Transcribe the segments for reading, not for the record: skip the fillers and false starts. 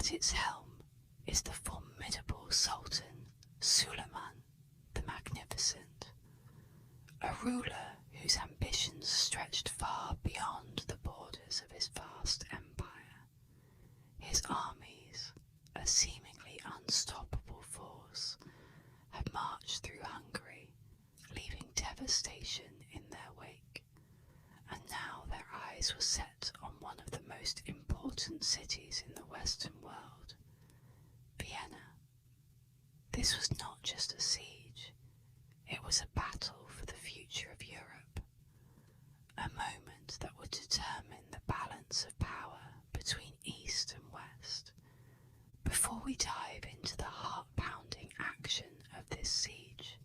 At its helm is the formidable Sultan Suleiman the Magnificent, a ruler whose ambitions stretched far beyond the borders of his vast empire. His armies, a seemingly unstoppable force, had marched through Hungary, leaving devastation in their wake, and now their eyes were set on one of the most important cities in the Western world, Vienna. This was not just a siege, it was a battle for the future of Europe, a moment that would determine the balance of power between East and West. Before we dive into the heart-pounding action of this siege,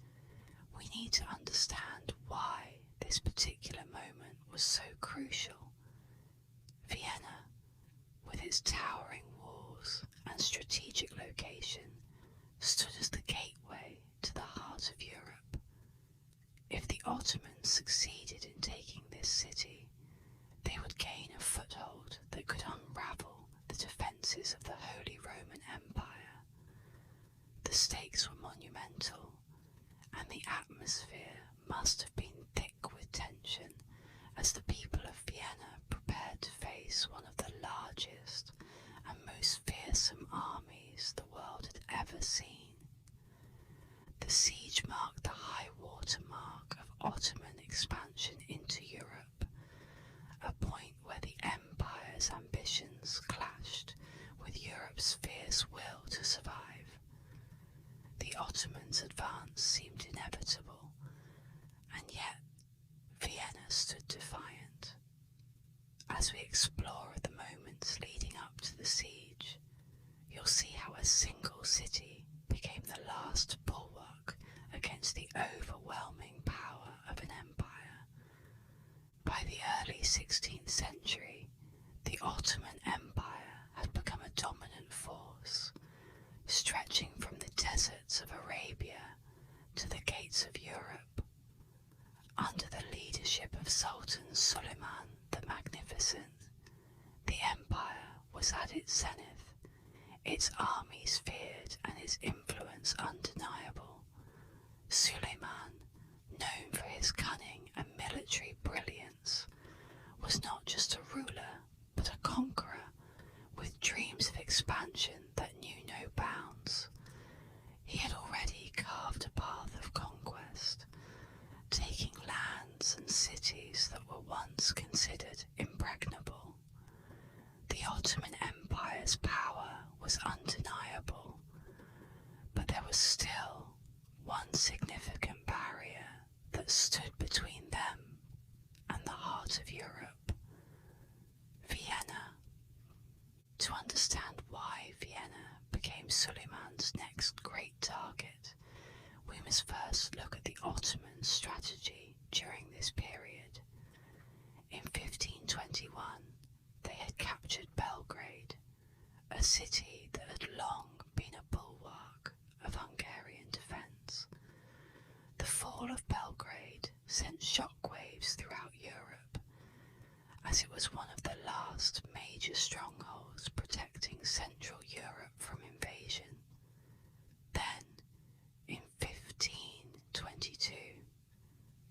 we need to understand why this particular moment was so crucial. Vienna, with its towering walls and strategic location, stood as the gateway to the heart of Europe. If the Ottomans succeeded in taking this city, they would gain a foothold that could unravel the defences of the Holy Roman Empire. The stakes were monumental, and the atmosphere must have been thick with tension as the people of Vienna prepared to face one of the largest and most fearsome armies the world had ever seen. The siege marked the high water mark of Ottoman expansion into Europe, a point where the empire's ambitions clashed with Europe's fierce will to survive. The Ottomans' advance seemed inevitable, and yet Vienna stood defiant. As we explore the moments leading up to the siege, you'll see how a single city became the last bulwark against the overwhelming power of an empire. By the early 16th century, the Ottoman Empire had become a dominant force, stretching from the deserts of Arabia to the gates of Europe. Under the leadership of Sultan Suleiman the Magnificent, the empire was at its zenith, its armies feared and its influence undeniable. Suleiman, known for his cunning and military brilliance, was not just a ruler but a conqueror with dreams of expansion that knew no bounds. He had already carved a path of conquest, taking lands and cities that were once considered impregnable. The Ottoman Empire's power was undeniable, but there was still one significant barrier that stood between them and the heart of Europe: Vienna. To understand why Vienna became Suleiman's next great target, we must first look at the Ottoman strategy during this period. In 1521, they had captured Belgrade, a city that had long been a bulwark of Hungarian defence. The fall of Belgrade sent shockwaves throughout Europe, as it was one of the last major strongholds protecting Central Europe from invasion. Then, in 1522,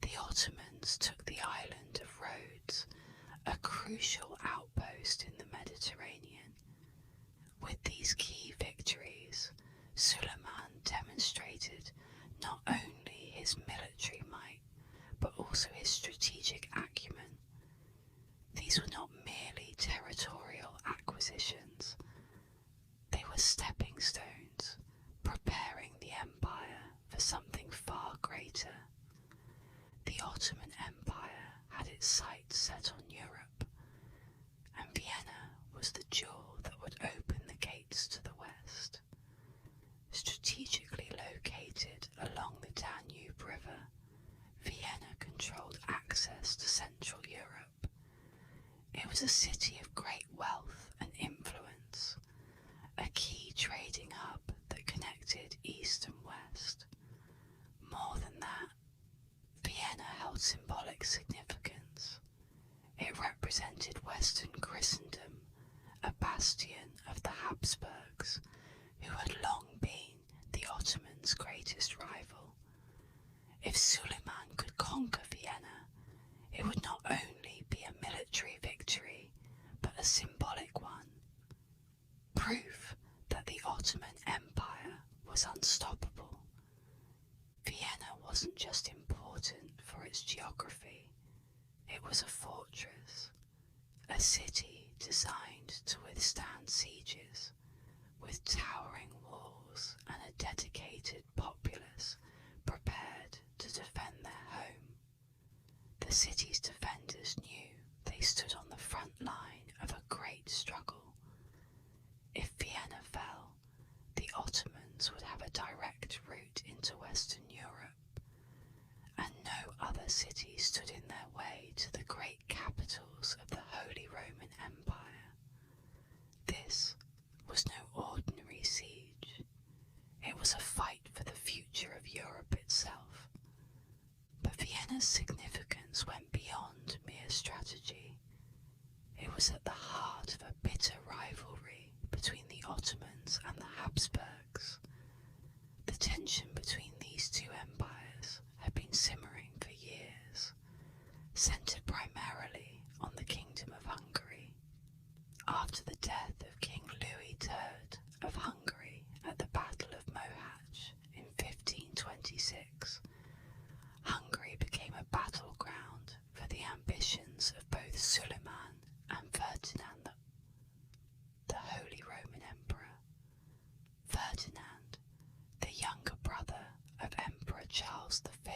the Ottomans took the island of Rhodes, a crucial outpost in the Mediterranean. With these key victories, Suleiman demonstrated not only his military might, but also his strategic acumen. These were not merely territorial acquisitions, they were stepping stones, preparing the empire for something far greater. The Ottoman Empire had its sights set on Europe, and Vienna was the jewel that would open the gates to the west. Strategically located along the Danube River, Vienna controlled access to Central Europe. It was a city of great wealth and influence, a key trading hub that connected east and west. More than that, Vienna held symbolic significance. It represented Western Christendom a bastion of the Habsburgs, who had long been the Ottomans' greatest rival. If Suleiman could conquer Vienna, it would not only be a military victory, but a symbolic one. Proof that the Ottoman Empire was unstoppable. Vienna wasn't just important for its geography, it was a fortress, a city designed to withstand sieges, with towering walls and a dedicated populace prepared to defend their home. The city's defenders knew they stood on the front line of a great struggle. If Vienna fell, the Ottomans would have a direct route into Western Europe, and no other city stood in their way to the great capitals of the Holy Roman Empire. This was no ordinary siege. It was a fight for the future of Europe itself. But Vienna's significance went beyond mere strategy. It was at the heart of a bitter rivalry between the Ottomans and the Habsburgs. The tension between these two empires had been simmering for years, centred primarily on the Kingdom of Hungary. After the death of King Louis III of Hungary at the Battle of Mohács in 1526, Hungary became a battleground for the ambitions of both Suleiman and Ferdinand, the Holy Roman Emperor. Ferdinand, the younger brother of Emperor Charles V,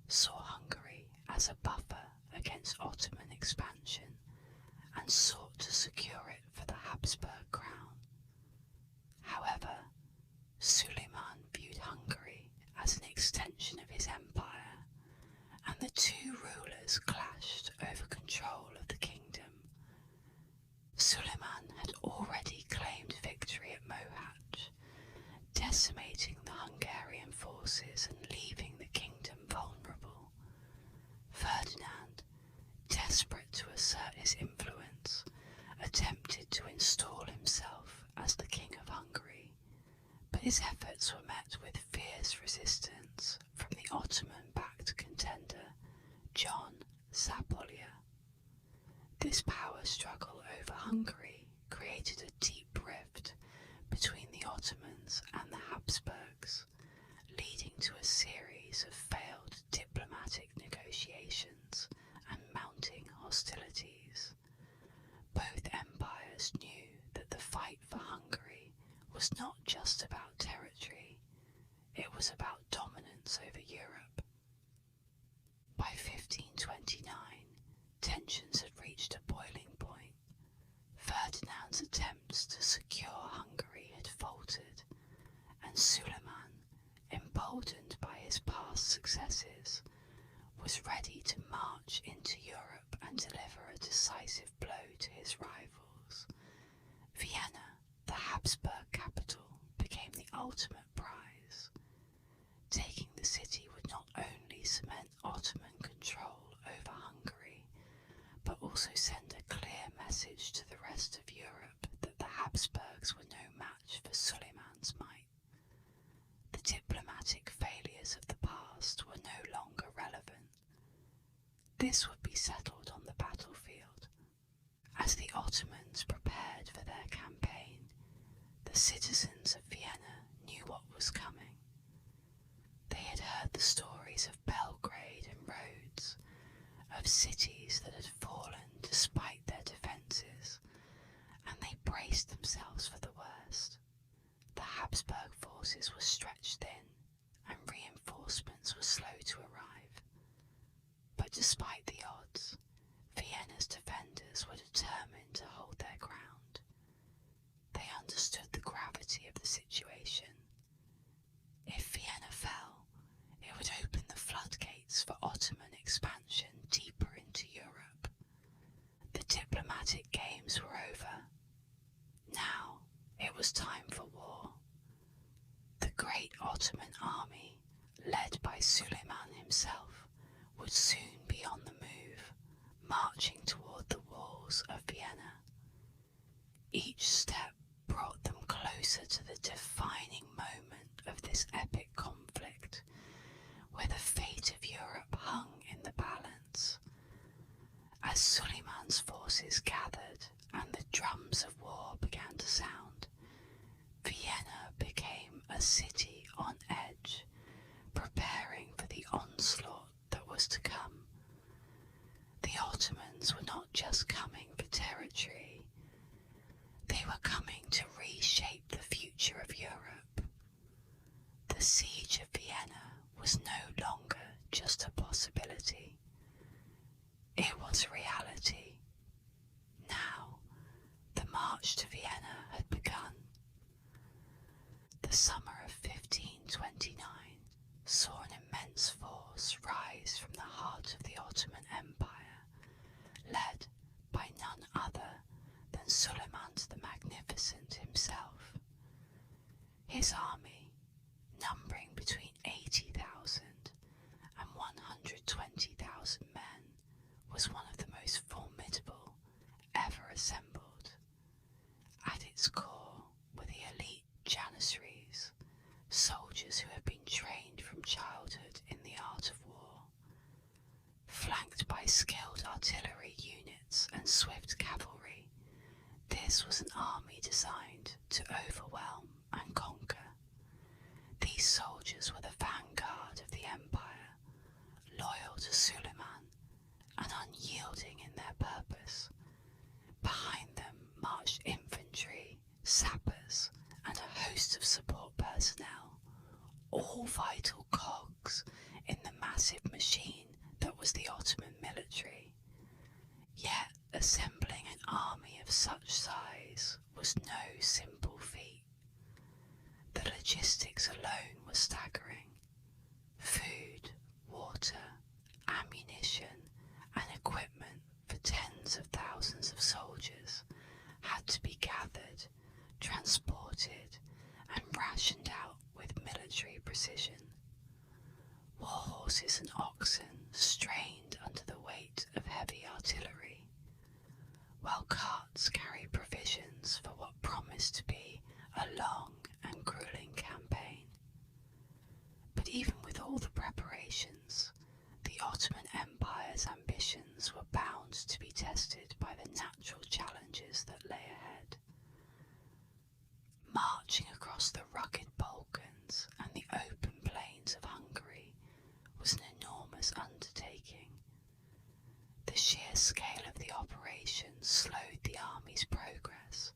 saw Hungary as a buffer against Ottoman expansion and sought to secure it for the Habsburg crown. However, Suleiman viewed Hungary as an extension of his empire, and the two rulers clashed over control of the kingdom. Suleiman had already claimed victory at Mohács, decimating the Hungarian forces and leaving the kingdom vulnerable. Ferdinand, desperate to assert his influence, attempted to install himself as the King of Hungary, but his efforts were met with fierce resistance from the Ottoman-backed contender John Zapolya. This power struggle over Hungary created a deep rift between the Ottomans and the Habsburgs, leading to a series of failed diplomatic negotiations and mounting hostilities. Both empires knew that the fight for Hungary was not just about territory, it was about dominance over Europe. By 1529, tensions had reached a boiling point. Ferdinand's attempts to secure Hungary had faltered, and Suleiman, emboldened by his past successes, was ready to march into Europe and deliver a decisive blow to his rivals. Vienna, the Habsburg capital, became the ultimate prize. Taking the city would not only cement Ottoman control over Hungary, but also send a clear message to the rest of Europe that the Habsburgs were no match for Suleiman's might. The diplomatic failures of the past were no longer relevant. This would be settled on the battlefield. As the Ottomans prepared for their campaign, the citizens of Vienna knew what was coming. They had heard the stories of Belgrade and Rhodes, of cities that had fallen despite their defences, and they braced themselves for the worst. The Habsburg forces were stretched thin, and reinforcements were slow to arrive. But despite the odds, Vienna's defenders were determined to hold their ground. They understood the gravity of the situation. If Vienna fell, it would open the floodgates for Ottoman expansion deeper into Europe. The diplomatic games were over. Now it was time for war. The great Ottoman army, led by Suleiman himself, would soon be on the move, marching toward the walls of Vienna. closer to the defining moment of this epic conflict, where the fate of Europe hung in the balance. As Suleiman's forces gathered and the drums of war began to sound, Vienna became a city on edge, preparing for the onslaught that was to come. The Ottomans were not just coming for territory, they were coming to reshape the future of Europe. The Siege of Vienna was no longer just a possibility. It was reality. Now, the march to Vienna had begun. The summer of 1529 saw an immense force rise from the heart of the Ottoman Empire, led by none other than Suleiman the Magnificent himself. His army, numbering between 80,000 and 120,000 men, was one of the most formidable ever assembled. At its core were the elite Janissaries, soldiers who had been trained from childhood in the art of war. Flanked by skilled artillery units and swift cavalry, this was an army designed to overwhelm and conquer. These soldiers were the vanguard of the empire, loyal to Suleiman and unyielding in their purpose. Behind them marched infantry, sappers, and a host of support personnel, all vital cogs in the massive machine that was the Ottoman military. Yet assembling an army of such size was no simple feat. The logistics alone were staggering. Food, water, ammunition, and equipment for tens of thousands of soldiers had to be gathered, transported, and rationed out with military precision. War horses and oxen strained under the weight of heavy artillery, while carts carried provisions for what promised to be a long and grueling campaign. But even with all the preparations, the Ottoman Empire's ambitions were bound to be tested by the natural challenges that lay ahead. Marching across the rugged Balkans and the open plains of Hungary was an enormous undertaking. The sheer scale of the operation slowed the army's progress.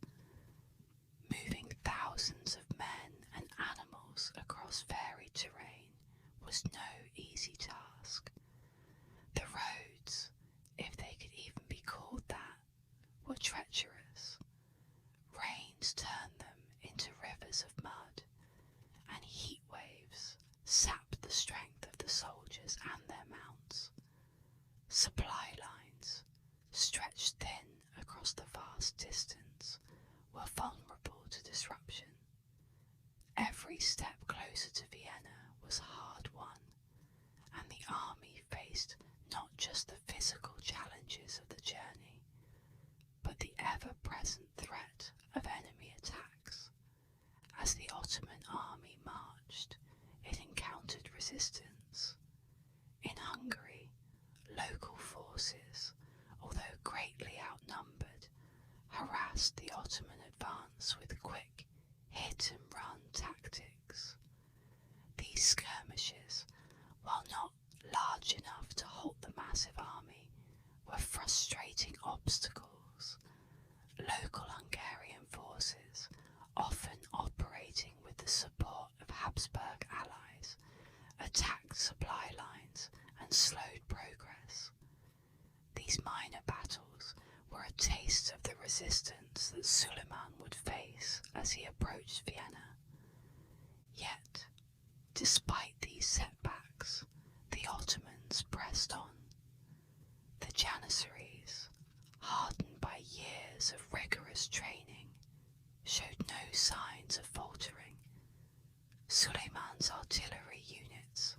Moving thousands of men and animals across varied terrain was no easy task. The roads, if they could even be called that, were treacherous. Rains turned them into rivers of mud, and heat waves sapped the strength of the soldiers and their mounts. Supply lines, stretched thin across the vast distance, were vulnerable to disruption. Every step closer to Vienna was hard won, and the army faced not just the physical challenges of the journey, but the ever-present threat of enemy attacks. As the Ottoman army marched, it encountered resistance. In Hungary, local forces, although greatly outnumbered, harassed the Ottoman advance with quick hit-and-run tactics. These skirmishes, while not large enough to halt the massive army, were frustrating obstacles. Local Hungarian forces, often operating with the support of Habsburg allies, attacked supply lines and slowed progress. These minor battles were a taste of the resistance that Suleiman would face as he approached Vienna. Yet, despite these setbacks, the Ottomans pressed on. The Janissaries, hardened by years of rigorous training, showed no signs of faltering. Suleiman's artillery units,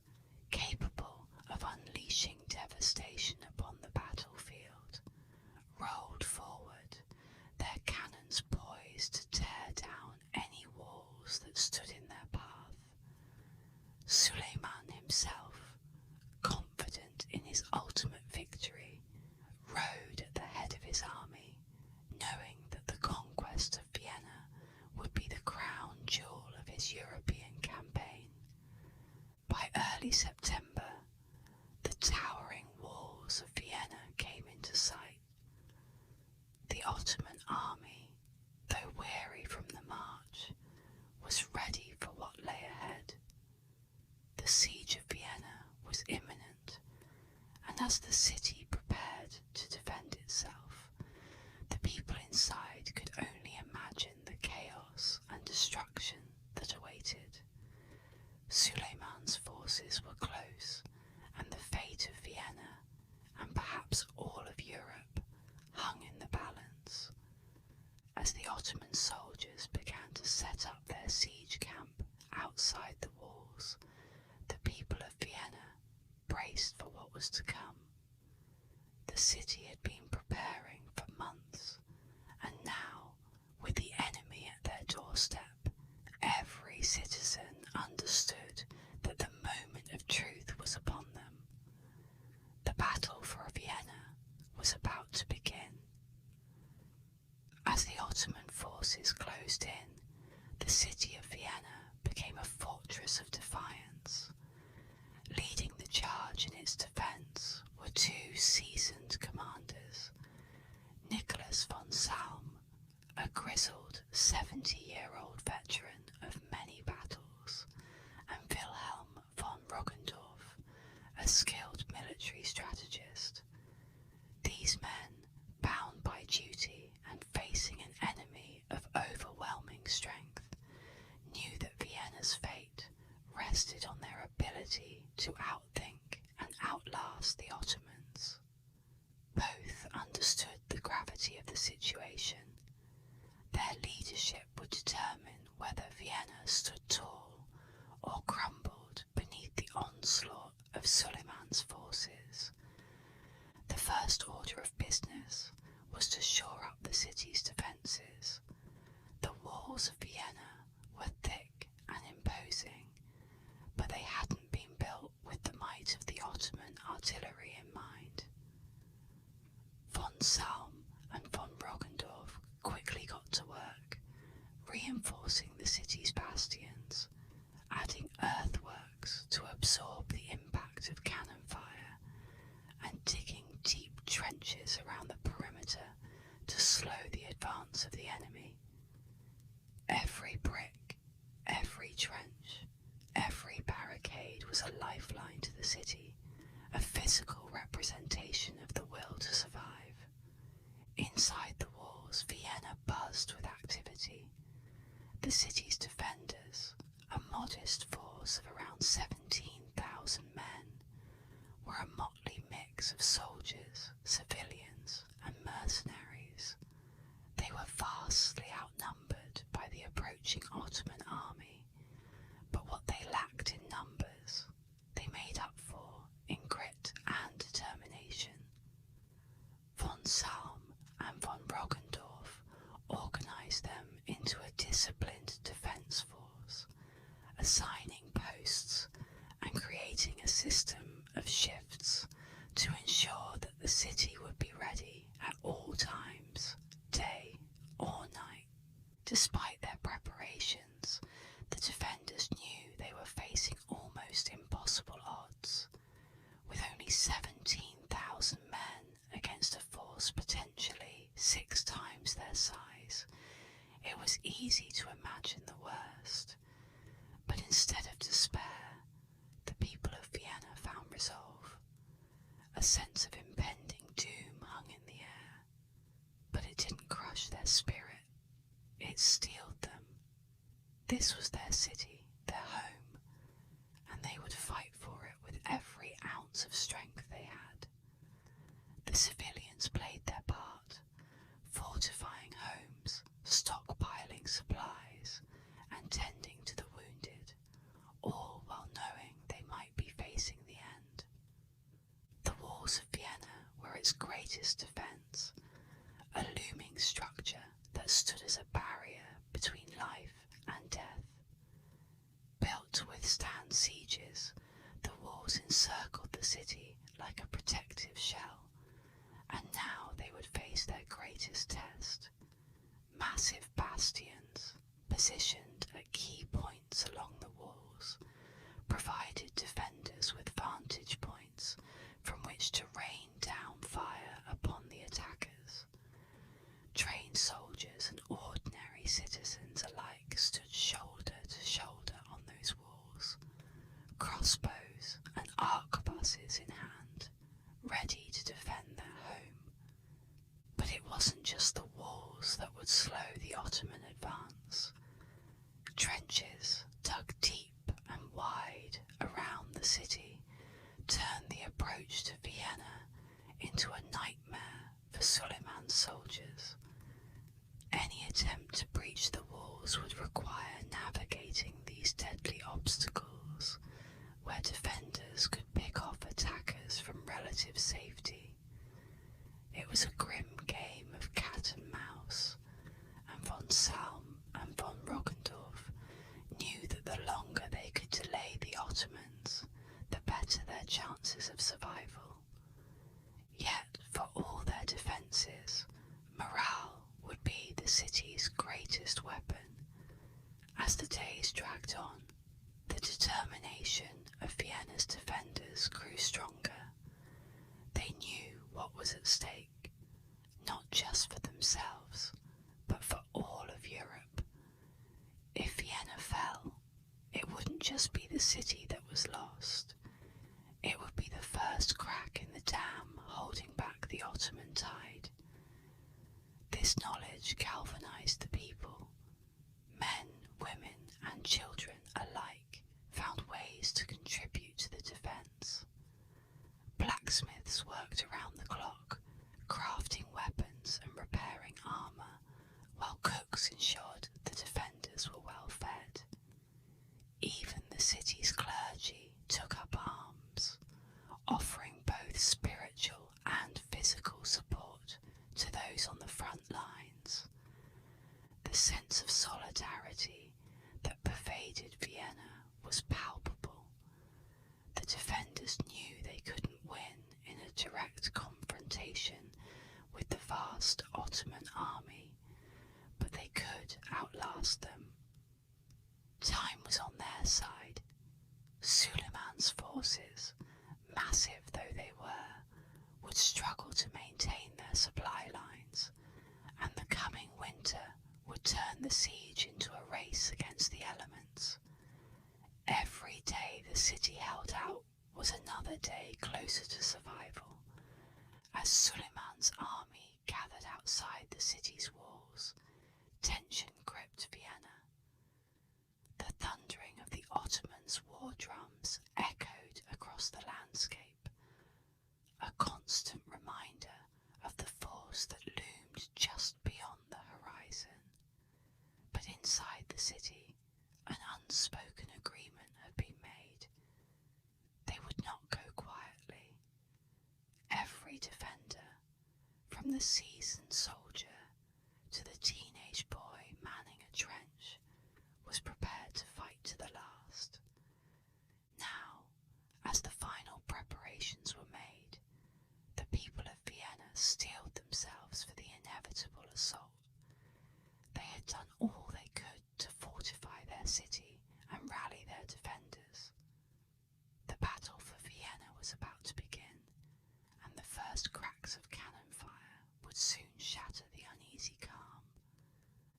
capable of unleashing devastation upon the battlefield, rolled forward, their cannons poised to tear down any wall his ultimate victory, rode at the head of his army, knowing that the conquest of Vienna would be the crown jewel of his European campaign. By early September, the towering walls of Vienna came into sight. The Ottoman army, though weary from the march, was ready for what lay ahead. The Siege of Vienna was imminent, and as the city prepared to defend itself, the people inside could only imagine the chaos and destruction that awaited. Suleiman's forces were close, and the fate of Vienna, and perhaps all of Europe, hung in the balance. As the Ottoman soldiers began to set up their siege camp outside the walls, the people of Vienna braced for what was to come. The city had been preparing for months, and now, with the enemy at their doorstep, every citizen understood that the moment of truth was upon them. The battle for Vienna was about to begin. As the Ottoman forces closed in, the city of Vienna became a fortress of defiance. Leading the charge in its defence were two seasoned commanders, Nicholas von Salm, a grizzled 70-year-old veteran of many battles, and Wilhelm von Roggendorf, a skilled military strategist. These men, bound by duty and facing an enemy of overwhelming strength, knew that Vienna's fate rested on their ability to outthink and outlast the Ottomans. Both understood the gravity of the situation. Their leadership would determine whether Vienna stood tall or crumbled beneath the onslaught of Suleiman's forces. The first order of business was to shore up the city's defences. The walls of Vienna were thick and imposing, but they hadn't been built with the might of the Ottoman artillery in mind. Von Salm and von Roggendorf quickly got to work, reinforcing the city's bastions, adding earthworks to absorb the impact of cannon fire, and digging deep trenches around the perimeter to slow the advance of the enemy. Every brick, every trench, every barricade was a lifeline to the city, a physical representation of the will to survive. Inside the walls, Vienna buzzed with activity. The city's defenders, a modest force of around 17,000 men, were a motley mix of soldiers, civilians, and mercenaries. They were vastly outnumbered by the approaching Ottoman army, but what they lacked in numbers, they made up for in grit and determination. Von Salm and von Roggendorf organised them into a disciplined defence force, assigning posts and creating a system of shifts to ensure that the city would be ready at all times, day or night. Despite their preparations, the defenders knew they were facing almost impossible odds. With only 17,000 men against a force potentially 6 times their size, it was easy to imagine the worst. But instead of despair, the people of Vienna found resolve. A sense of impending doom hung in the air, but it didn't crush their spirit. It steeled them. This was their city, their home, and they would fight for it with every ounce of strength they had. The civilians played their part, fortifying homes, stockpiling supplies, and tending to the wounded, all while knowing they might be facing the end. The walls of Vienna were its greatest defence, a looming structure that stood as a barrier between life and death. Built to withstand sieges, the walls encircled the city like a protective shell, and now they would face their greatest test. Massive bastions, positioned at key points along the walls, provided defenders with vantage points from which to rain down fire upon the attackers. Trained soldiers and ordinary citizens alike stood shoulder to shoulder on those walls, crossbows and arquebuses in hand, ready to defend their home. But it wasn't just the walls that would slow the Ottoman advance. Trenches dug deep and wide around the city turned the approach to Vienna into a nightmare for Suleiman's soldiers. Any attempt to breach the walls would require navigating these deadly obstacles, where defenders could pick off attackers from relative safety. It was a grim game of cat and mouse, and von Salm and von Roggendorf knew that the longer they could delay the Ottomans, the better their chances of survival. Yet, for all their defences, morale would be the city's greatest weapon. As the days dragged on, the determination of Vienna's defenders grew stronger. They knew what was at stake, not just for themselves, but for all of Europe. If Vienna fell, it wouldn't just be the city that was lost. It would be the first crack in the dam holding back the Ottoman tide. This knowledge galvanized the people. Men, women, and children alike found ways to contribute to the defense. Blacksmiths worked around the clock, crafting weapons and repairing armor, while cooks ensured the defenders were well fed. Even the city's clergy took up arms, offering both spiritual and physical support to those on the front lines. The sense of solidarity that pervaded Vienna was palpable. The defenders knew they couldn't win in a direct confrontation with the vast Ottoman army, but they could outlast them. Time was on their side. Suleiman's forces, massive though they were, would struggle to maintain their supply lines, and the coming winter would turn the siege into a race against the elements. Every day the city held out was another day closer to survival. As Suleiman's army gathered outside the city's walls, tension gripped Vienna. The thundering of the Ottomans' war drums echoed across the landscape, a constant reminder of the force that loomed just beyond the horizon. But inside the city, an unspoken agreement had been made. They would not go quietly. Every defender, from the seasoned soldier to the teenage boy manning a trench, was prepared to fight to the last. Now, as the final preparations were made, the people of Vienna steeled themselves for the inevitable assault. They had done all they could to fortify their city and rally their defenders. The battle for Vienna was about to begin, and the first cracks of cannon fire would soon shatter the uneasy calm.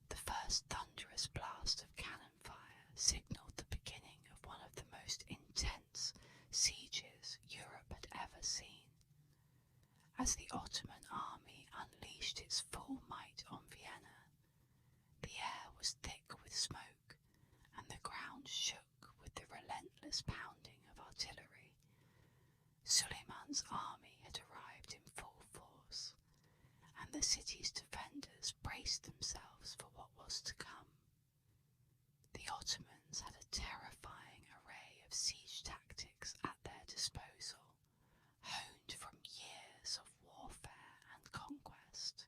The first thunderous blast of cannon fire signalled the beginning of one of the most intense sieges Europe had ever seen. As the Ottoman army unleashed its full might on Vienna, the air was thick with smoke, and the ground shook with the relentless pounding of artillery. Suleiman's army had arrived in full force, and the city's defenders braced themselves for what was to come. The Ottomans had a terrifying array of siege tactics at their disposal, honed from years of warfare and conquest.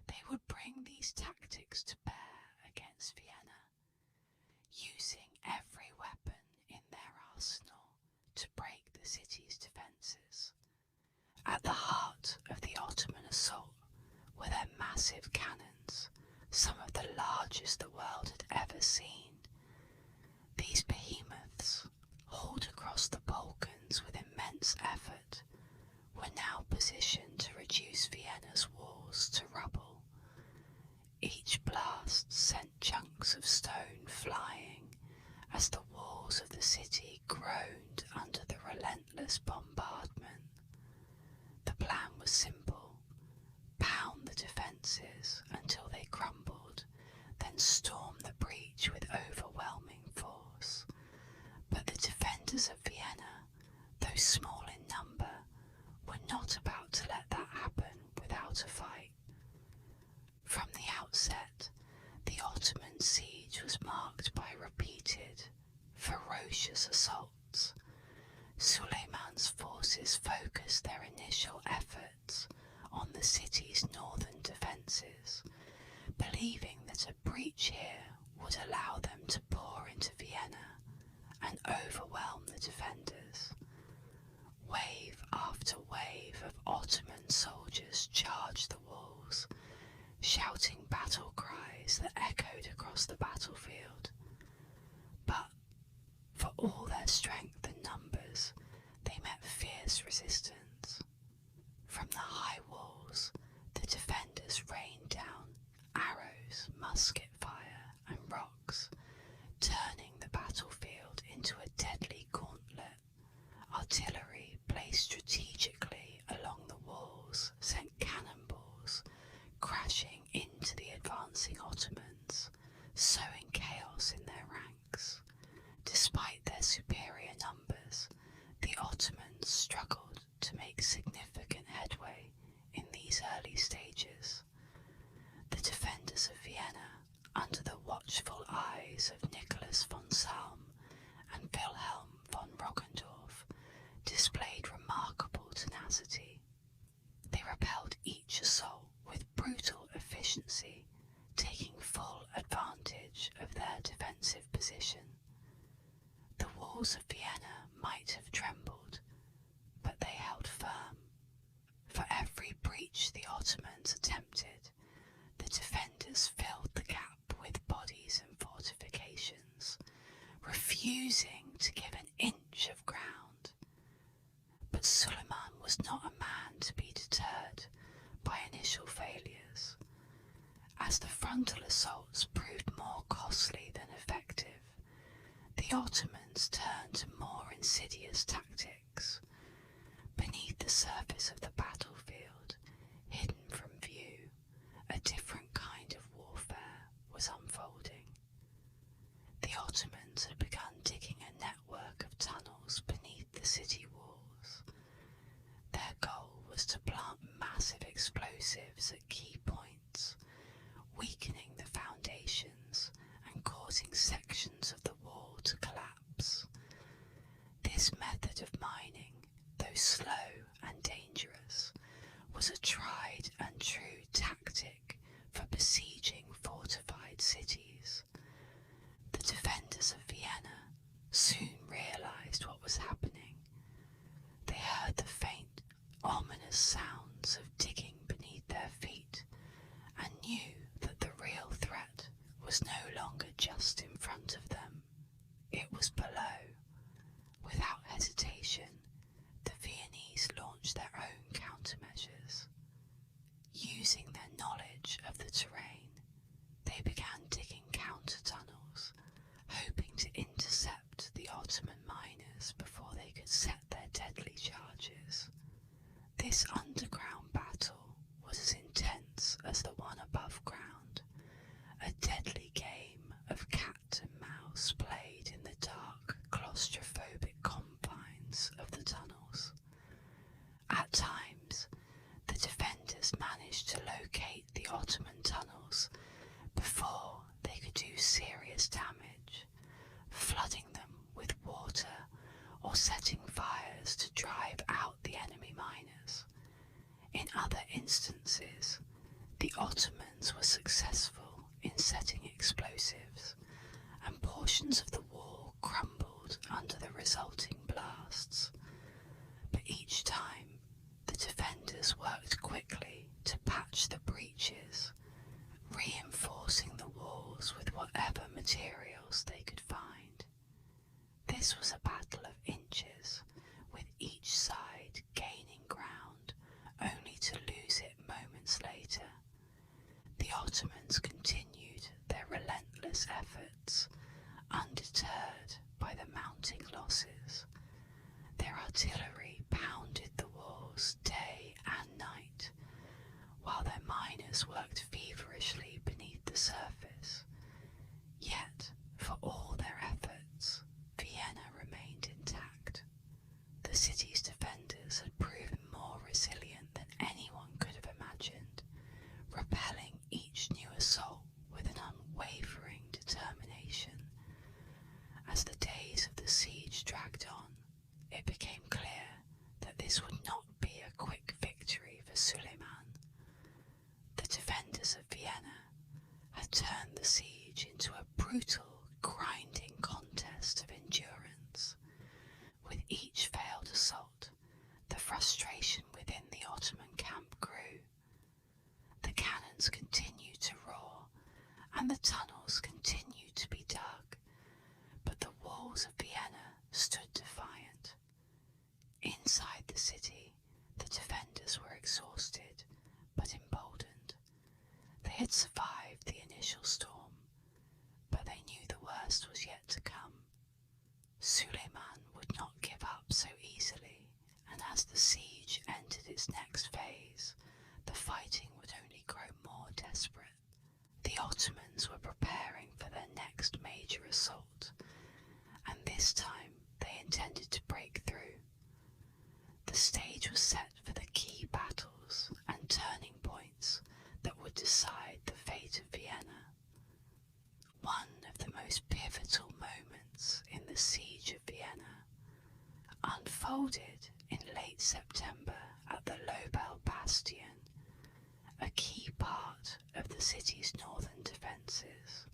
They would bring these tactics to bear against Vienna, using every weapon in their arsenal to break the city's defences. position to reduce Vienna's walls to rubble. Each blast sent chunks of stone flying as the walls of the city groaned under the relentless bombardment. The plan was simple: pound the defences until they crumbled, then storm the breach with overwhelming force. But the defenders of Vienna, though small in number, were not about to let that happen without a fight. From the outset, the Ottoman siege was marked by repeated, ferocious assaults. Suleiman's forces focused their initial efforts on the city's northern defences, believing that a breach here would allow them to pour into Vienna and overwhelm the defenders. Wave after wave of Ottoman soldiers charged the walls, shouting battle cries that echoed across the battlefield. But, for all their strength and numbers, they met fierce resistance. From the high walls, the defenders rained down arrows, musket fire, and rocks, turning the battlefield into a deadly gauntlet. Artillery placed strategically along the walls sent cannonballs crashing into the advancing Ottomans, sowing chaos in their ranks. Despite their superior numbers, the Ottomans struggled to make significant headway in these early stages. The defenders of Vienna, under the watchful eyes of Nicholas von Salm and Wilhelm von Roggendorf, displayed remarkable tenacity. They repelled each assault with brutal efficiency, taking full advantage of their defensive position. The walls of Vienna might have trembled, but they held firm. For every breach the Ottomans attempted, the defenders filled the gap with bodies and fortifications, refusing to give an inch of ground. But Suleiman was not a man to be deterred by initial failures. As the frontal assaults proved more costly than effective, the Ottomans turned to more insidious tactics. Beneath the surface of the battlefield, hidden from view, a different kind of warfare was unfolding. The Ottomans had begun digging a network of tunnels beneath the city walls. Their goal was to plant massive explosives at key points, weakening the foundations and causing sections of the wall to collapse. This method of mining, though slow and dangerous, was a tried and true tactic for besieging fortified cities. The defenders of Vienna soon realised what was happening. They heard the faint, ominous sounds of digging beneath their feet and knew that the real threat was no longer just in front of them. It was below. Without hesitation, the Viennese launched their own countermeasures. Using their knowledge of the terrain, they began digging counter-tunnels, hoping to intercept the Ottoman miners before they could set their deadly charges. This underground battle was as intense as the one above ground, a deadly game of cat and mouse played in the dark, claustrophobic confines of the tunnels. At times, the defenders managed to locate the Ottoman tunnels before they could do serious damage, flooding them with water or setting fires to drive out the enemy miners. In other instances, the Ottomans were successful in setting explosives, and portions of the wall crumbled under the resulting blasts. But each time, the defenders worked quickly to patch the breaches, reinforcing the walls with whatever materials they could find. This was a battle of inches, with each side gaining ground engineers worked feverishly beneath the surface, yet, for all their efforts, Vienna remained intact. The city's defenders had proven more resilient than anyone could have imagined, repelling each new assault with an unwavering determination. As the days of the siege dragged on, it became clear that this would not be a quick victory for Suleiman. The defenders of Vienna had turned the siege into a brutal, grinding contest of endurance. With each failed assault, the frustration within the Ottoman camp grew. The cannons continued to roar, and the tunnels continued to be dug, but the walls of Vienna stood defiant. Inside the city, the defenders were exhausted, but emboldened. They had survived the initial storm, but they knew the worst was yet to come. Suleiman would not give up so easily, and as the siege entered its next phase, the fighting would only grow more desperate. The Ottomans were preparing for their next major assault, and this time they intended to break through. The stage was set for the key battles and turning points that would decide the fate of Vienna. One of the most pivotal moments in the Siege of Vienna unfolded in late September at the Lobel Bastion, a key part of the city's northern defences.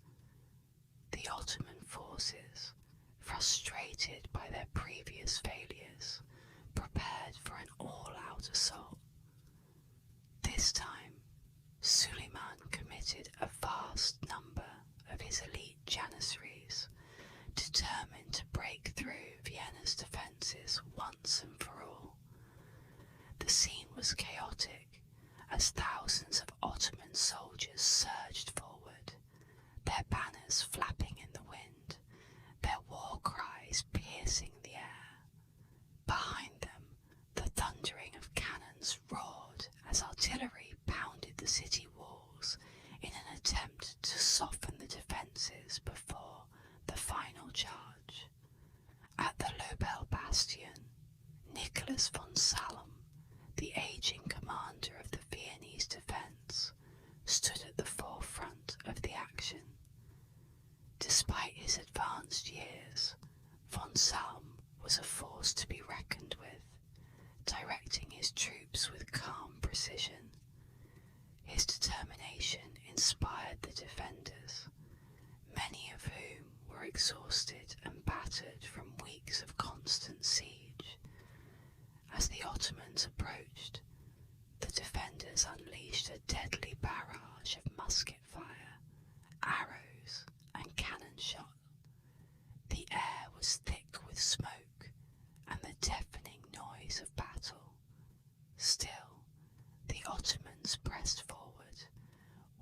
The Ottoman forces, frustrated by their previous failures, prepared for an all-out assault. This time, Suleiman committed a vast number of his elite janissaries, determined to break through Vienna's defences once and for all. The scene was chaotic as thousands of Ottoman soldiers surged forward, their banners flapping in the wind, their war cries piercing the air. Behind them, the thundering of cannons roared as artillery pounded the city walls in an attempt to soften the defences before the final charge. At the Lobel Bastion, Nicholas von Salm, the aging commander of the Viennese defence, stood at the forefront of the action. Despite his advanced years, von Salm was a force to be reckoned with, directing his troops with calm precision. His determination inspired the defenders, many of whom were exhausted and battered from weeks of constant siege. As the Ottomans approached, the defenders unleashed a deadly barrage of musket fire, arrows, and cannon shot. The air was thick with smoke and the deafening noise of battle. Still, the Ottomans pressed forward,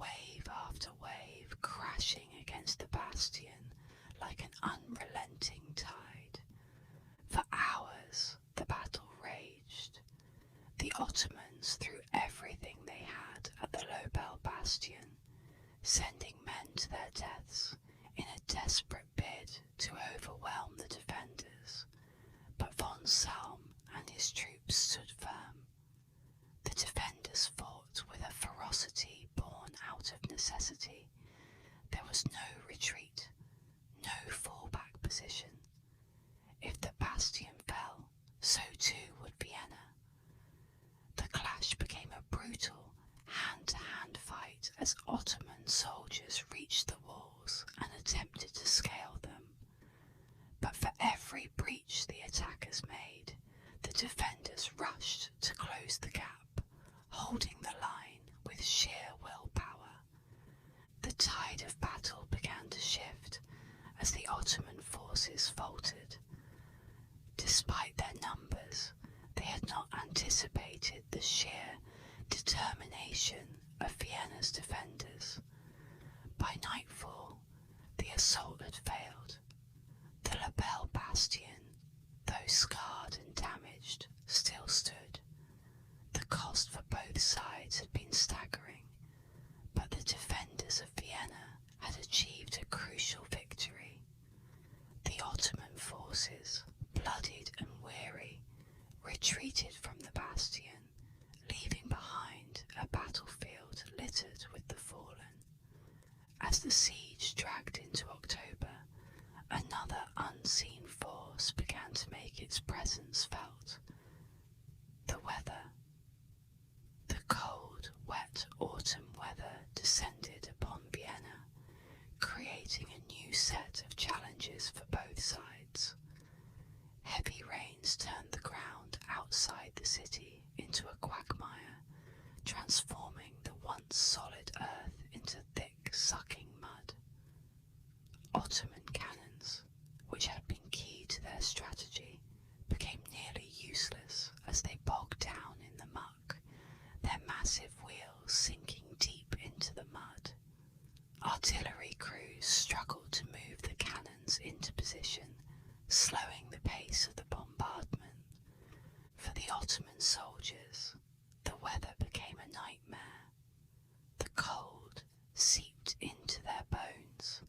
wave after wave crashing against the bastion like an unrelenting tide. For hours, the battle raged. The Ottomans threw everything they had at the Lobel Bastion, sending men to their deaths in a desperate bid to overwhelm the defenders. But von Salm and his troops stood firm. The defenders fought with a ferocity born out of necessity. There was no retreat, no fallback position. If the bastion fell, so too would Vienna. The clash became a brutal, hand-to-hand fight as Ottoman soldiers reached the walls and attempted to scale them. But for every breach the attackers made, the defenders rushed to close the gap, holding the line with sheer willpower. The tide of battle began to shift as the Ottoman forces faltered. Despite their numbers, they had not anticipated the sheer determination of Vienna's defenders. By nightfall, the assault had failed. The Lobel Bastion, though scarred and damaged, still stood. The cost for both sides had been staggering. achieved a crucial victory. The Ottoman forces, bloodied and weary, retreated from the bastion, leaving behind a battlefield littered with the fallen. As the siege dragged into October, another unseen force began to make its presence felt. The weather. The cold, wet autumn weather descended upon Vienna, creating a new set of challenges for both sides. Heavy rains turned the ground outside the city into a quagmire, transforming the once solid earth into thick, sucking mud. Ottoman cannons, which had been key to their strategy, became nearly useless as they bogged down in the muck, their massive wheels sinking deep into the mud. Artillery crews struggled to move the cannons into position, slowing the pace of the bombardment. For the Ottoman soldiers, the weather became a nightmare. The cold seeped into their bones,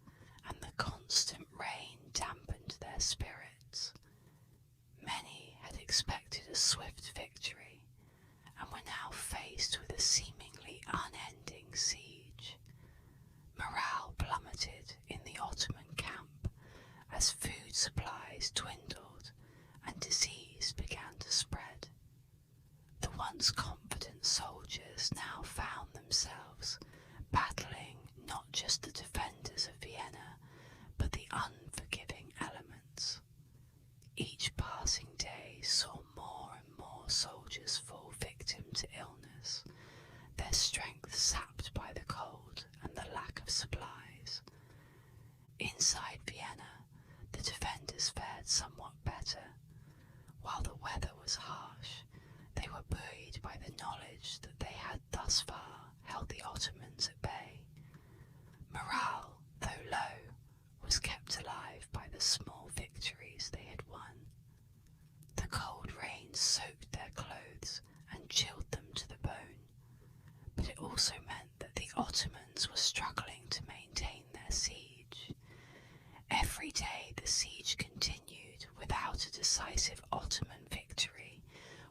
and the constant rain dampened their spirits. Many had expected a swift victory, and were now faced with a seemingly unending siege. Morale plummeted in the Ottoman camp as food supplies dwindled and disease began to spread. The once confident soldiers now found themselves battling not just the defenders of Vienna, but the unforgiving elements. Each passing day saw more and more soldiers fall victim to illness, their strength sapped by the cold and the lack of supplies. Inside Vienna, the defenders fared somewhat better. While the weather was harsh, they were buoyed by the knowledge that they had thus far held the Ottomans at bay. Morale, though low, was kept alive by the small victories they had won. The cold rain soaked their clothes and chilled them to the bone, but it also meant that the Ottomans were struggling to maintain their siege. Every day the siege continued without a decisive Ottoman victory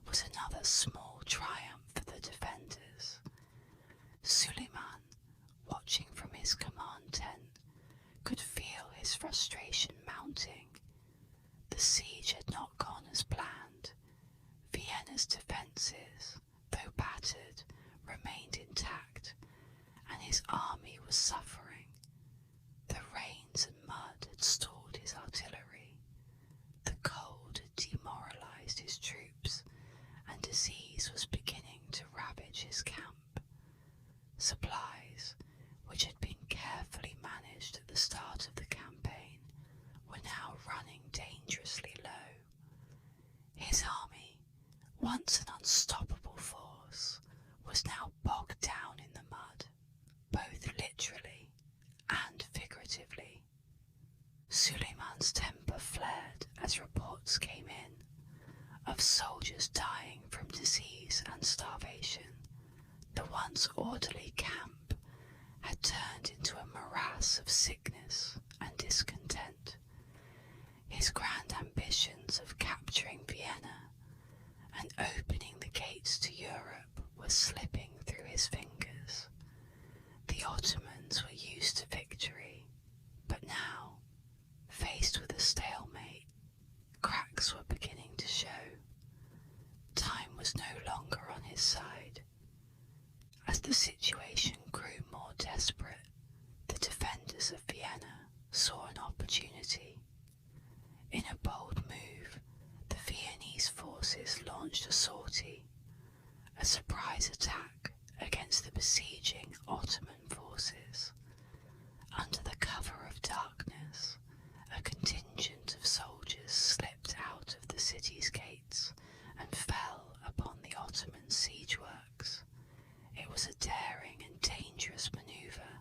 was another small triumph for the defenders. Suleiman, watching from his command tent, could feel his frustration mounting. The siege had not gone as planned. Vienna's defences, though battered, remained intact, and his army was suffering. The rains and mud had stalled his artillery. The cold had demoralised his troops, and disease was beginning to ravage his camp. Supplies, which had been carefully managed at the start of the campaign, were now running dangerously low. His army, once an unstoppable force, was now bogged down in the mud, both literally and figuratively. Suleiman's temper flared as reports came in of soldiers dying from disease and starvation. The once orderly camp had turned into a morass of sickness and discontent. His grand ambitions of capturing Vienna and opening the gates to Europe were slipping through his fingers. The Ottomans were used to victory, but now, faced with a stalemate, cracks were beginning to show. Time was no longer on his side. As the situation grew more desperate, the defenders of Vienna saw an opportunity. In a bold move, the Viennese forces launched a sortie, a surprise attack against the besieging Ottoman forces. Under the cover of darkness, a contingent of soldiers slipped out of the city's gates and fell upon the Ottoman siege works. It was a daring and dangerous manoeuvre,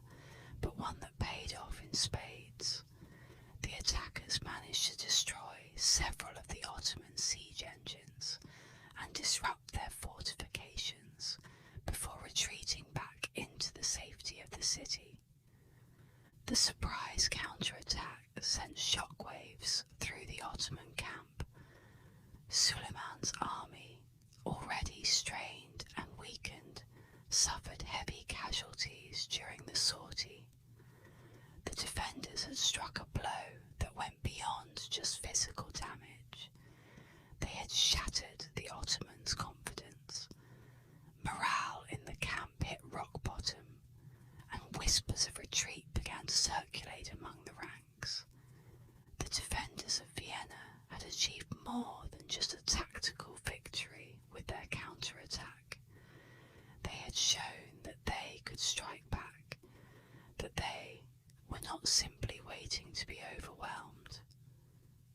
but one that paid off in spades. The attackers managed to destroy several of the Ottoman siege engines and disrupt their fortifications before retreating back into the safety of the city. The surprise had struck a blow that went beyond just physical damage. They had shattered the Ottomans' confidence. Morale in the camp hit rock bottom, and whispers of retreat began to circulate among the ranks. The defenders of Vienna had achieved more than just a tactical victory with their counterattack. They had shown that they could strike back, that they were not simply waiting to be overwhelmed.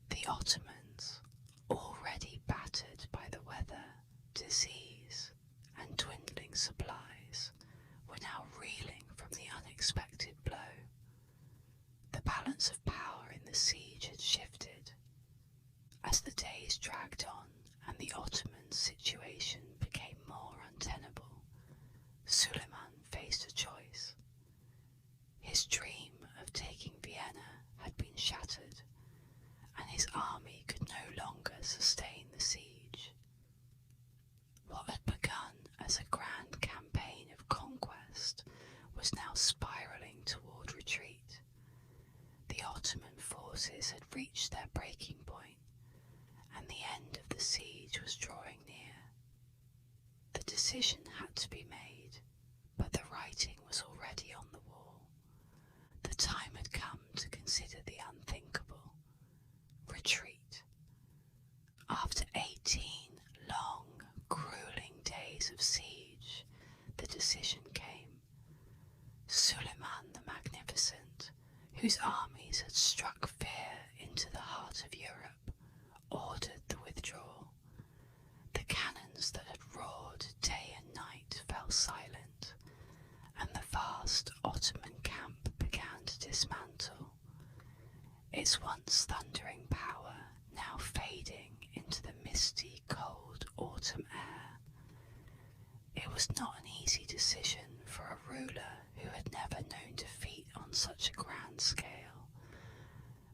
The Ottomans, already battered by the weather, disease, and dwindling supplies, were now reeling from the unexpected blow. The balance of power in the siege had shifted. As the days dragged on and the Ottoman situation became more untenable, Suleiman faced a choice. His dream of taking Vienna had been shattered, and his army could no longer sustain the siege. What had begun as a grand campaign of conquest was now spiralling toward retreat. The Ottoman forces had reached their breaking point, and the end of the siege was drawing near. The decision had to be made, but the writing was already on the wall. The time had come to consider the unthinkable: retreat. After 18 long, grueling days of siege, the decision came. Suleiman the Magnificent, whose armies had struck fear into the heart of Europe, ordered the withdrawal. The cannons that had roared day and night fell silent, and the vast Ottoman camp began to dismantle, its once thundering power now fading into the misty, cold autumn air. It was not an easy decision for a ruler who had never known defeat on such a grand scale,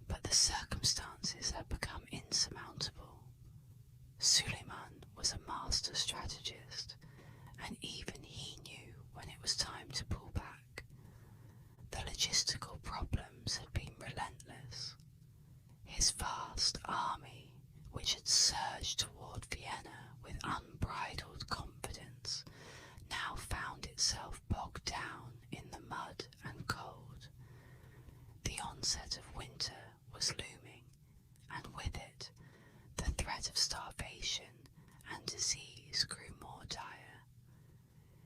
but the circumstances had become insurmountable. Suleiman was a master strategist, and even he knew when it was time to pull back. The logistical problems had been relentless. His vast army, which had surged toward Vienna with unbridled confidence, now found itself bogged down in the mud and cold. The onset of winter was looming, and with it, the threat of starvation and disease grew more dire.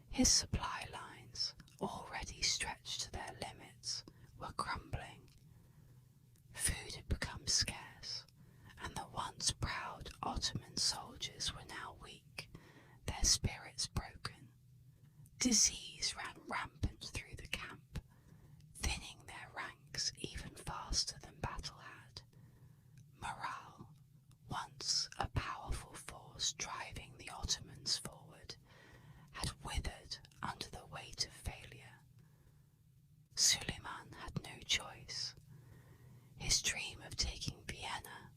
His supply lines, already stretched to their limits, were crumbling. Food had become scarce, and the once proud Ottoman soldiers were now weak, their spirits broken. Disease ran rampant through the camp, thinning their ranks even faster than battle had. Morale, once a powerful force driving the Ottomans forward, had withered under the weight of failure. Suleiman had no choice. His dream of taking Vienna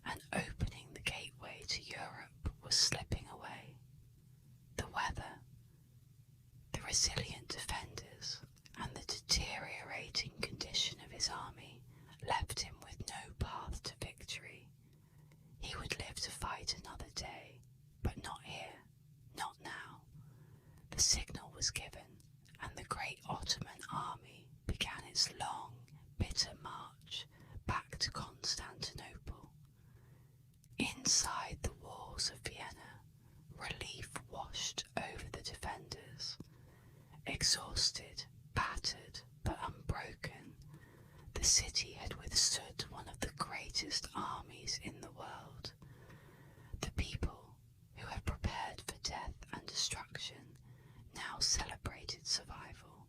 and opening the gateway to Europe was slipping away. The weather, the resilient defenders, and the deteriorating condition of his army left him with no path to victory. He would live to fight another day, but not here, not now. The signal was given, and the great Ottoman army began its long, bitter march back to Constantinople. Inside the walls of Vienna, relief washed over the defenders. Exhausted, battered, but unbroken, the city had withstood one of the greatest armies in the world. The people, who had prepared for death and destruction, now celebrated survival.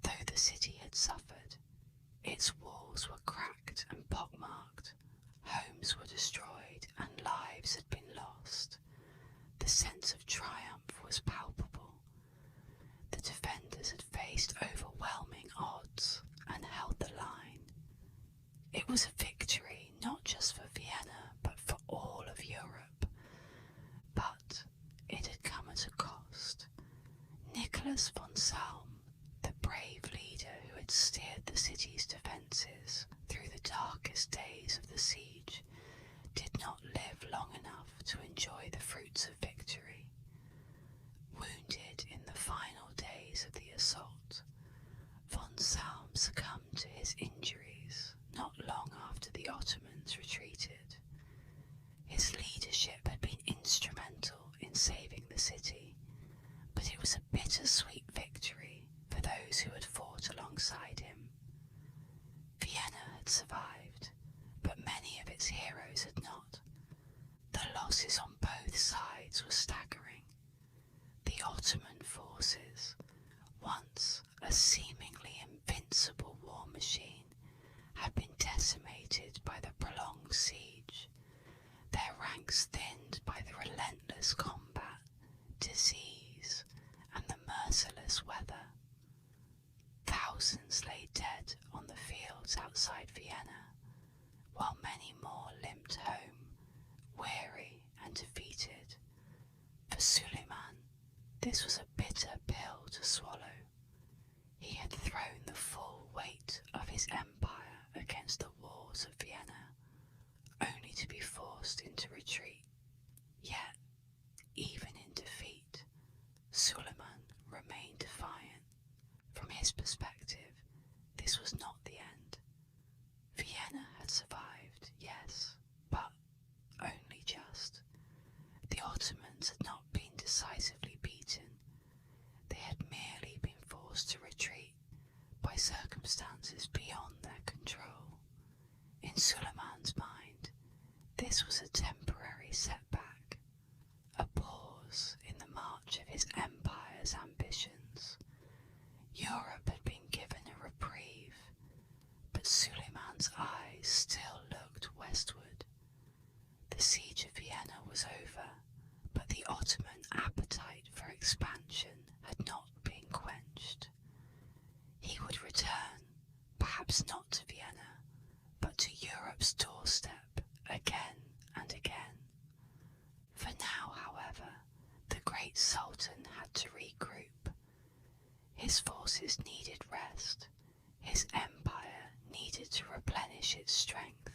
Though the city had suffered, its walls were cracked and pockmarked, homes were destroyed, and lives had been lost. The sense of triumph was palpable. The defenders had faced overwhelming odds and held the line. It was a victory not just for Vienna, but for all of Europe. But it had come at a cost. Nicholas von Salm, the brave leader who had steered the city's defences, darkest days of the siege, did not live long enough to enjoy the fruits of victory. Wounded in the final days of the assault, von Salm succumbed to his injuries not long after the Ottomans retreated. His leadership had been instrumental in saving the city, but it was a bittersweet victory for those who had fought alongside him. Vienna had survived, but many of its heroes had not. The losses on both sides were staggering. The Ottoman forces, once a seemingly invincible war machine, had been decimated by the prolonged siege, their ranks thinned by the relentless combat, disease, and the merciless weather. Thousands lay dead on the fields outside Vienna, while many more limped home, weary and defeated. For Suleiman, this was a bitter pill to swallow. He had thrown the full weight of his empire against the walls of Vienna, only to be forced into retreat. Yet, even in defeat, Suleiman remained defiant. From his perspective, this was not the end. Vienna had survived, yes, but only just. The Ottomans had not been decisively beaten. They had merely been forced to retreat by circumstances beyond their control. In Suleiman's mind, this was a temporary setback, a pause in the march of his empire's ambitions. Europe had been given a reprieve, but Suleiman's eyes still looked westward. The siege of Vienna was over, but the Ottoman appetite for expansion had not been quenched. He would return, perhaps not to Vienna, but to Europe's doorstep again and again. For now, however, the great Sultan had to regroup. His forces needed rest. His empire needed to replenish its strength.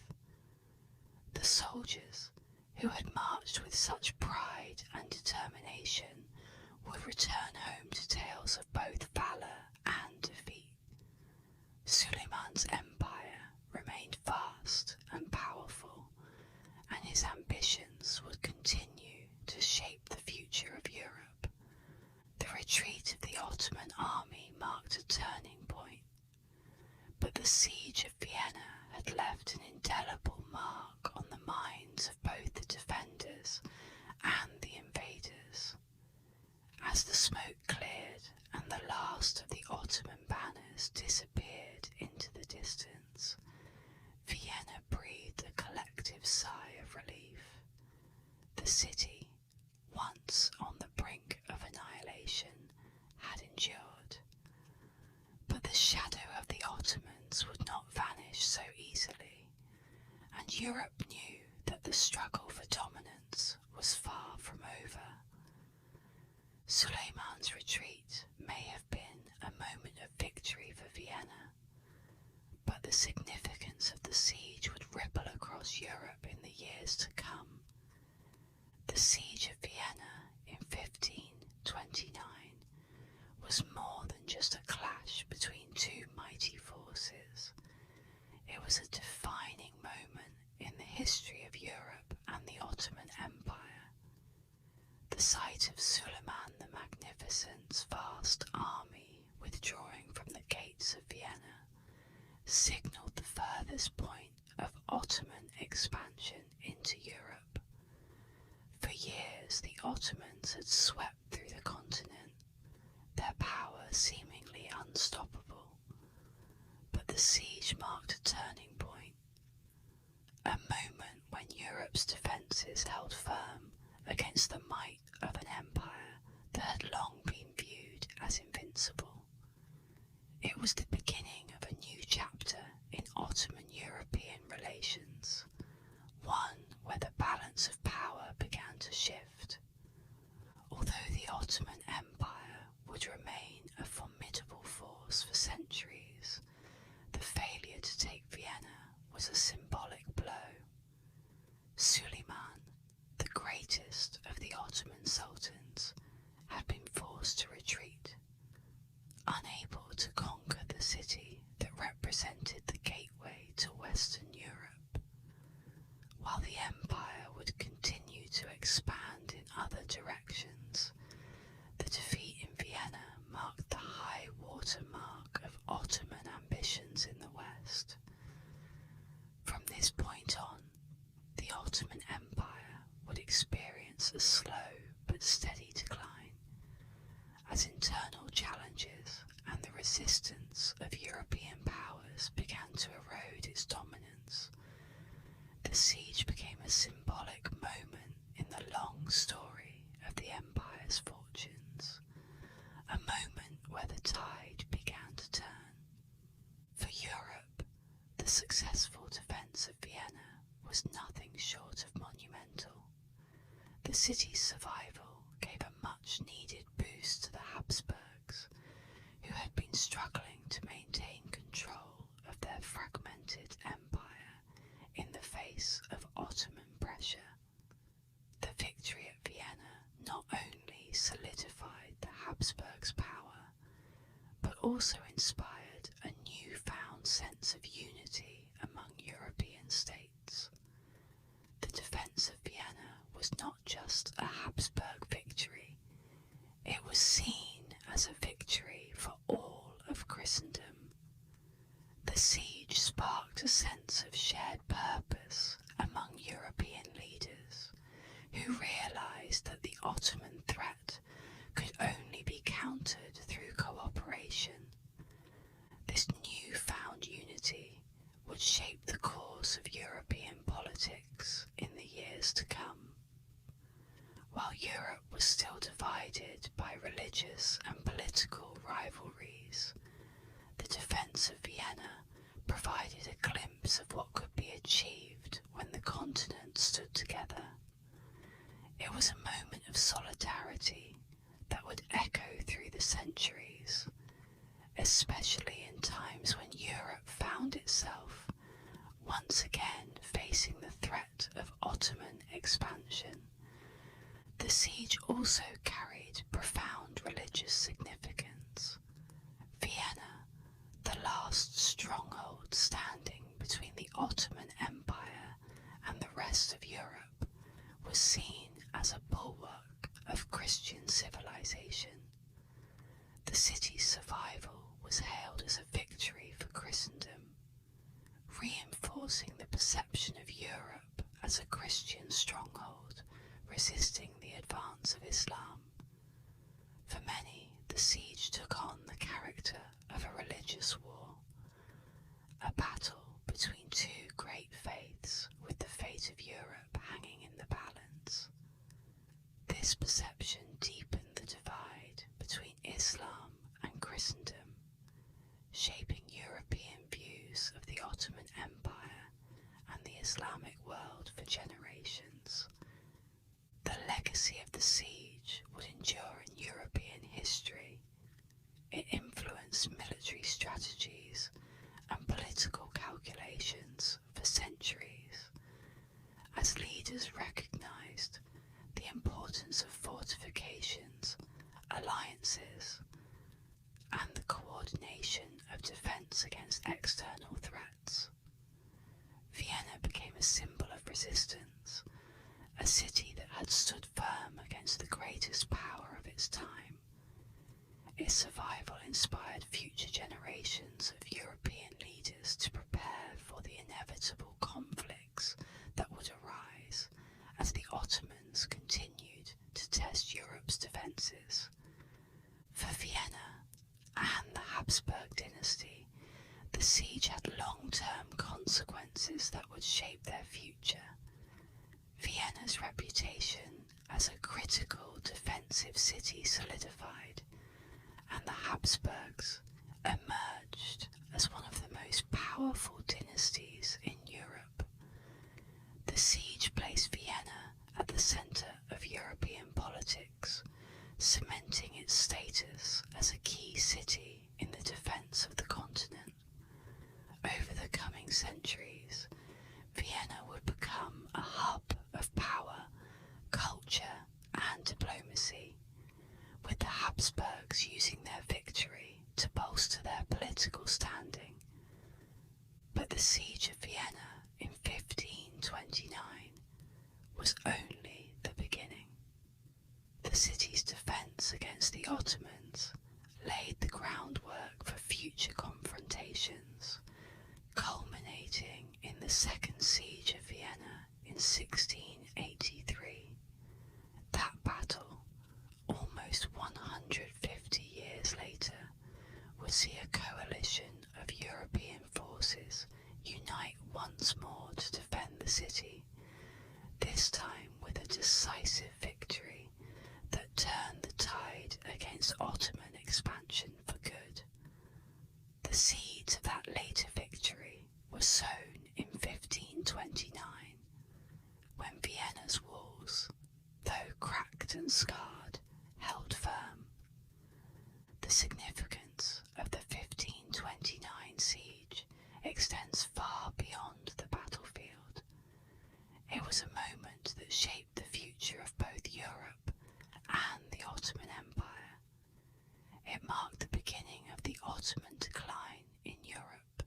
The soldiers, who had marched with such pride and determination, would return home to tales of both valour and defeat. Suleiman's empire remained vast and powerful, and his ambitions would continue to shape the future of Europe. The retreat of the Ottoman army marked a turning point, but the siege of Vienna had left an indelible mark on the minds of both the defenders and the invaders. As the smoke cleared and the last of the Ottoman banners disappeared into the distance, Vienna breathed a collective sigh of relief. The city, once on the brink of annihilation, had endured. But the shadow of the Ottomans would not vanish so easily, and Europe knew that the struggle for dominance was far from over. Suleiman's retreat may have been a moment of victory for Vienna, but the significance of the siege would ripple across Europe in the years to come. The Siege of Vienna in 1529 was more than just a clash between two mighty forces. It was a defining moment in the history of Europe and the Ottoman Empire. The sight of Suleiman the Magnificent's vast army withdrawing from the gates of Vienna signalled the furthest point of Ottoman expansion into Europe. For years the Ottomans had swept through the continent, their power seemingly unstoppable. But the siege marked a turning point, a moment when Europe's defences held firm against the might of an empire that had long been viewed as invincible. It was the beginning of a new chapter in Ottoman-European relations, one where the balance of power began to shift. Although the Ottoman Empire would remain a formidable force for centuries, the failure to take Vienna was was a symbolic blow. Suleiman, the greatest of the Ottoman sultans, had been forced to retreat, unable to conquer the city that represented the gateway to Western Europe. While the empire would continue to expand in other directions, the defeat in Vienna marked the high water mark of Ottoman ambitions in the West. From this point on, the Ottoman Empire would experience a slow but steady decline, as internal challenges and the resistance of European powers began to erode its dominance. The siege became a symbolic moment in the long story of the empire's fortunes, a moment where the tide began to turn. For Europe, the successful defence of Vienna was nothing short of monumental. The city's survival gave a much-needed boost to the Habsburgs, who had been struggling to maintain control of their fragmented empire in the face of Ottoman pressure. The victory at Vienna not only solidified the Habsburgs' power, but also inspired a newfound sense of unity among European states. The defence of Vienna was not just a Habsburg victory, it was seen as a victory for all of Christendom. The siege sparked a sense of shared purpose among European leaders, who realised that the Ottoman threat could only be countered through cooperation. This newfound unity would shape the course of European politics in the years to come. While Europe was still divided by religious and political rivalries, the defence of Vienna provided a glimpse of what could be achieved when the continent stood together. It was a moment of solidarity that would echo through the centuries, especially in times when Europe found itself once again facing the threat of Ottoman expansion. The siege also carried profound religious significance. Vienna, the last stronghold standing between the Ottoman Empire and the rest of Europe, was seen as a bulwark of Christian civilization. The city's survival was hailed as a victory for Christendom, reinforcing the perception of Europe as a Christian stronghold resisting the advance of Islam. For many, the siege took on the character of a religious war, a battle between two great faiths with the fate of Europe hanging in the balance. This perception deepened the divide between Islam and Christendom, shaping European views of the Ottoman Empire and the Islamic world for generations. The legacy of the siege would endure in European history. It influenced military strategies and political calculations for centuries, as leaders recognized the importance of fortifications, alliances, and the coordination of defense against external threats. Vienna became a symbol of resistance, a city that had stood firm against the greatest power of its time. Its survival inspired future generations of European leaders to prepare for the inevitable conflicts that would arise as the Ottomans continued to test Europe's defences. For Vienna and the Habsburg dynasty, the siege had long-term consequences that would shape their future. Vienna's reputation as a critical defensive city solidified, and the Habsburgs emerged as one of the most powerful dynasties in Europe. The siege placed Vienna at the centre of European politics, cementing its status as a key city in the defence of the continent. Over the coming centuries, Vienna would become a hub of power, culture, and diplomacy, with the Habsburgs using their victory to bolster their political standing. But the Siege of Vienna in 1529 was only the beginning. The city's defence against the Ottomans laid the groundwork for future confrontations, culminating in the Second Siege of Vienna in 1683. That battle, almost 150 years later, would see a coalition of European forces unite once more to defend the city, this time with a decisive victory that turned the tide against Ottoman expansion for good. The seeds of that later victory were sown in 1529, when Vienna's walls, though cracked and scarred, held firm. The significance of the 1529 siege extends far beyond the battlefield. It was a moment that shaped the future of both Europe and the Ottoman Empire. It marked the beginning of the Ottoman decline in Europe,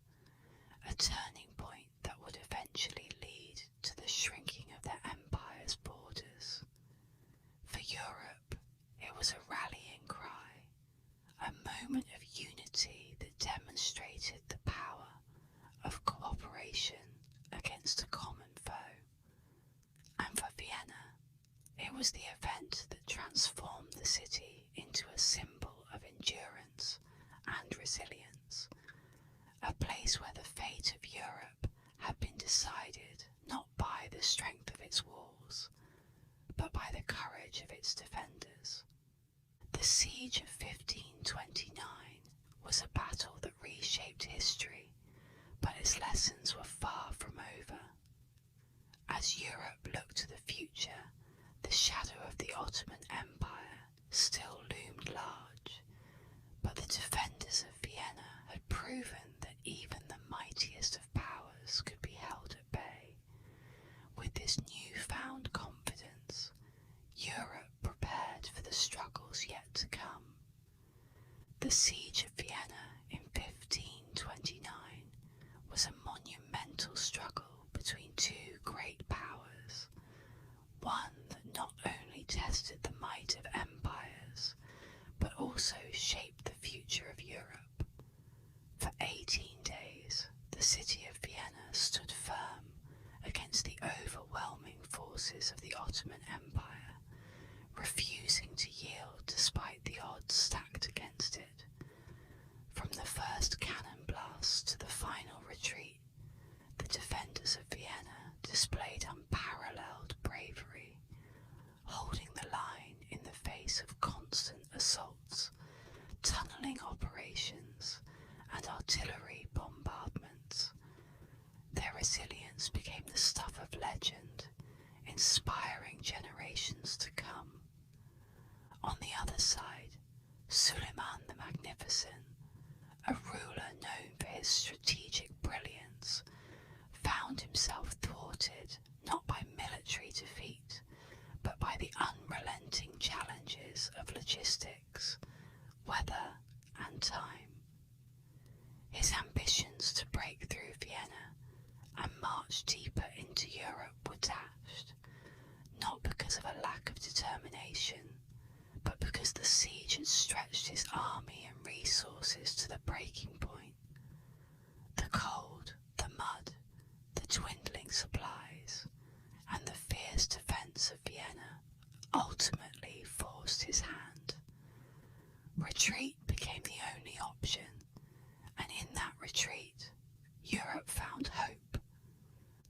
a turning point that would eventually lead to the shrinking of their empire's borders. For Europe, it was a rallying cry, a moment of unity that demonstrated the power of cooperation against a common foe. And for Vienna, it was the event that transformed the city into a symbol of endurance and resilience, a place where the fate of Europe had been decided not by the strength of its walls, but by the courage of its defenders. The Siege of 1529 was a battle that reshaped history, but its lessons were far from over. As Europe looked to the future, the shadow of the Ottoman Empire still loomed large, but the defenders of Vienna had proven that even the mightiest of powers could be held at bay. With this newfound confidence, Europe prepared for the struggles yet to come. The Siege of Vienna in 1529 was a monumental struggle between two great powers, one that not only tested the might of empires, but also shaped the future of Europe. For 18 days, the city of Vienna stood firm against the overwhelming forces of the Ottoman Empire, refusing to yield despite the odds stacked against it. From the first cannon blast to the final retreat, the defenders of Vienna displayed unparalleled bravery, holding the line in the face of constant assaults, tunnelling operations, and artillery bombardments. Their resilience became the stuff of legend, inspiring generations to come. On the other side, Suleiman the Magnificent, a ruler known for his strategic brilliance, found himself thwarted not by military defeat, but by the unrelenting challenges of logistics, weather, and time. His ambitions to break through Vienna and march deeper into Europe were dashed, not because of a lack of determination, but because the siege had stretched his army and resources to the breaking point. The cold, the mud, the dwindling supplies, and the fierce defence of Vienna ultimately forced his hand. Retreat became the only option, and in that retreat, Europe found hope.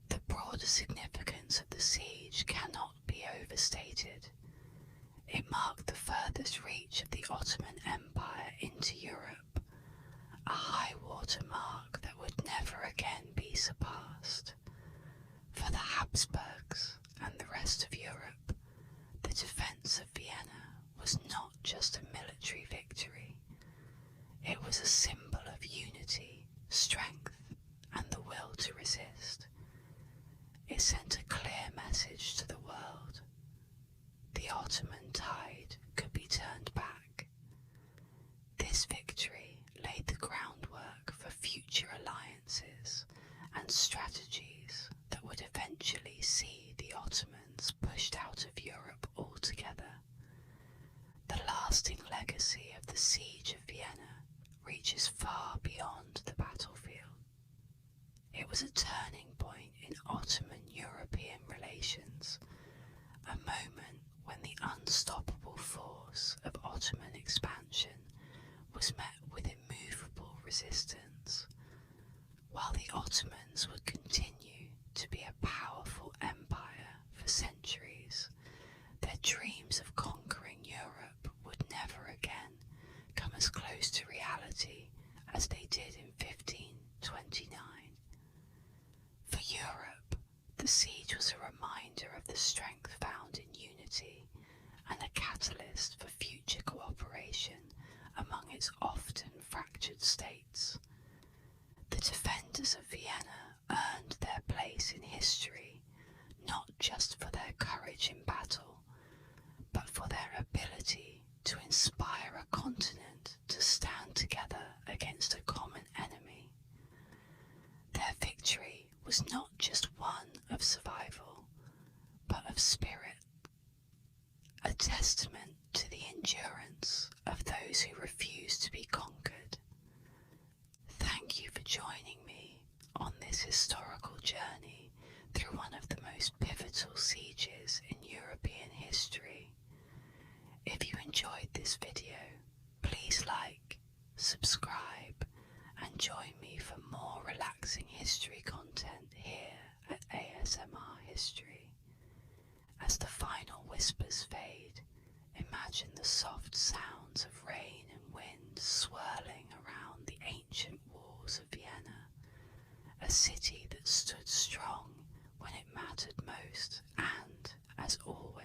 The broader significance of the siege cannot be overstated. It marked the furthest reach of the Ottoman Empire into Europe, a high water mark that would never again be surpassed. For the Habsburgs and the rest of Europe, the defence of Vienna was not just a military victory. It was a symbol of unity, strength, and the will legacy of the Siege of Vienna reaches far beyond the battlefield. It was a turning point in Ottoman-European relations, a moment when the unstoppable force of Ottoman expansion was met with immovable resistance. While the Ottomans would continue to be a powerful empire for centuries, their dreams of conquering Europe would never again come as close to reality as they did in 1529. For Europe, the siege was a reminder of the strength found in unity and a catalyst for future cooperation among its often fractured states. The defenders of Vienna earned their place in history not just for their courage in battle, but for their ability to inspire a continent to stand together against a common enemy. Their victory was not just one of survival, but of spirit, a testament to the endurance of those who refuse to be conquered. Thank you for joining me on this historical journey through one of the most pivotal sieges in European history. If you enjoyed this video, please like, subscribe, and join me for more relaxing history content here at ASMR History. As the final whispers fade, imagine the soft sounds of rain and wind swirling around the ancient walls of Vienna, a city that stood strong when it mattered most and, as always,